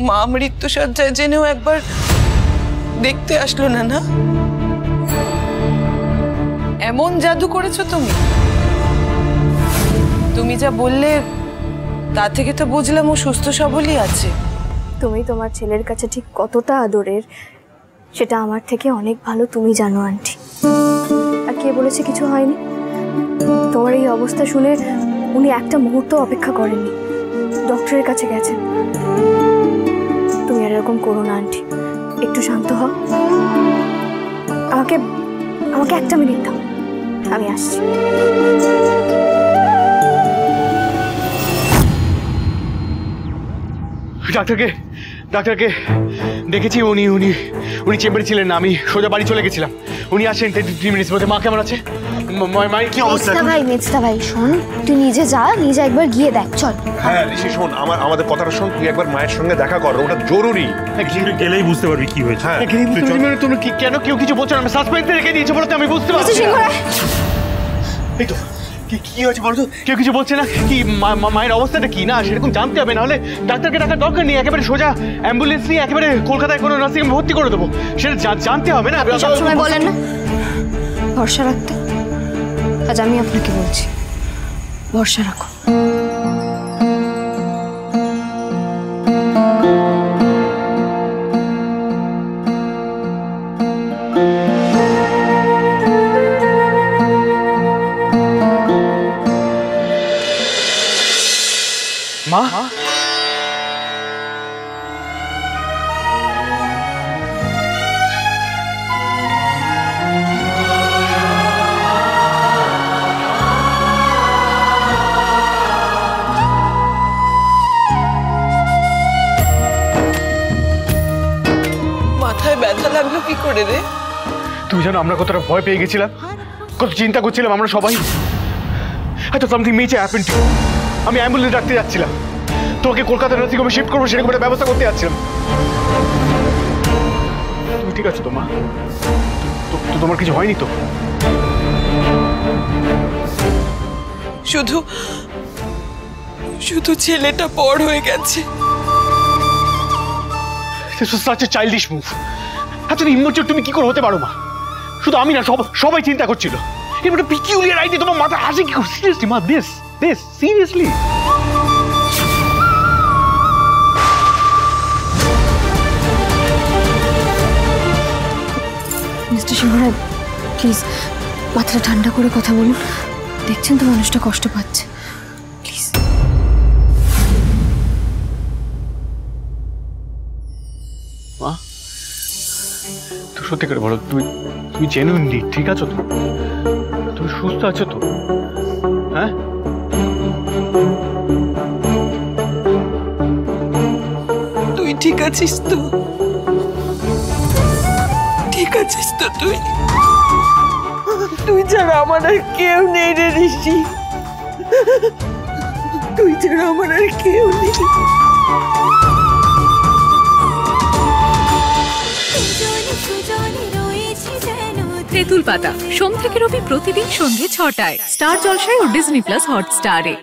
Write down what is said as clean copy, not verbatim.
মা মৃত্যুসজ্জায় জেনেও একবার দেখতে আসলো না। না এমন জাদু করেছো তুমি। তুমি যা বললে তা থেকে তো বুঝলাম ও সুস্থ সবলই আছে। তুমি তোমার ছেলের কাছে ঠিক কতটা আদরের সেটা আমার থেকে অনেক ভালো তুমি জানো আন্টি। আর কে বলেছে কিছু হয়নি? তোমার এই অবস্থা শুনে উনি একটা মুহূর্ত অপেক্ষা করেননি, ডক্টরের কাছে গেছেন। তুমি আর এরকম করো না আন্টি, একটু শান্ত হও। আমাকে আমাকে একটা মিনিট দাও, আমি আসছি। ডাক্তারকে দেখেছি, উনি উনি উনি চেম্বারে ছিলেন না। আমি সোজা বাড়ি চলে গেছিলাম। উনি আসেন 10 মিনিটস মধ্যে। মা কেমন আছে? মায়ের কি অবস্থা? মেজদা ভাই শোন, তুই নিজে যা, নিজে একবার গিয়ে দেখ। চল। হ্যাঁ ঋষি শোন, আমাদের কথাটা শোন, তুই একবার মায়ের সঙ্গে দেখা কর, ওটা জরুরি। তুই গেলেই বুঝতে পারবি কি হয়েছে। হ্যাঁ তুমি কেন কেউ কিছু বলছো না? আমি সাসপেন্সে রেখে দিয়েছি বলতে আমি বুঝতে পারছি। এই তো কি হয়েছে বলতো? কেউ কিছু বলছে না কি? মায়ের অবস্থাটা কি না সেরকম জানতে হবে, নাহলে ডাক্তারকে ডাকার দরকার নেই। একেবারে সোজা অ্যাম্বুলেন্স নিয়ে একেবারে কলকাতায় কোনো নার্সিং ভর্তি করে দেবো, সেটা জানতে হবে না। সবসময় বলেন না ভরসা রাখতে, আজ আমি আপনাকে বলছি ভরসা রাখো। মা মাথায় ব্যথা লাগলো কি করে রে? তুমি জানো আমরা কতটা ভয় পেয়ে গেছিলাম, কত চিন্তা করছিলাম আমরা সবাই। হয়তো সামথিং মেজর হ্যাপেন্ড টু। আমি অ্যাম্বুলেন্স ডাকতে যাচ্ছিলাম, তোকে কলকাতার নার্সিং হোমে শিফট করবো সেরকম একটা ব্যবস্থা করতে যাচ্ছিলাম। তুমি ঠিক আছো তো মা? তো তোমার কিছু হয়নি তো? শুধু শুধু ছেলেটা পর হয়ে গেছে। This was such a childish move. এত ইম্যাচিউর তুমি কি করে হতে পারো মা? শুধু আমি না, সবাই চিন্তা করছিল। এর একটা পিকিউলিয়ার আইডিয়া তোমার মাথা আসে কি? সিরিয়াসলি মা, this seriously? Mister Singharoy please মাথাটা ঠান্ডা করে কথা বলুন। দেখছেন তো মানুষটা কষ্ট পাচ্ছে, প্লিজ। মা তুই সত্যি করে বলো, তুমি জেনুইনলি ঠিক আছো তো? তুমি সুস্থ আছো তো? হ্যাঁ তুই ঠিক আছিস তো? ঠিক আছিস তো তুই? তুই ছাড়া আমার আর কেউ নেই রে ঋষি, তুই ছাড়া আমার আর কেউ নেই। তেঁতুল পাতা সোম থেকে রবি প্রতিদিন সন্ধ্যে ৬টায় স্টার জলসায় ও ডিজনি প্লাস হটস্টারে।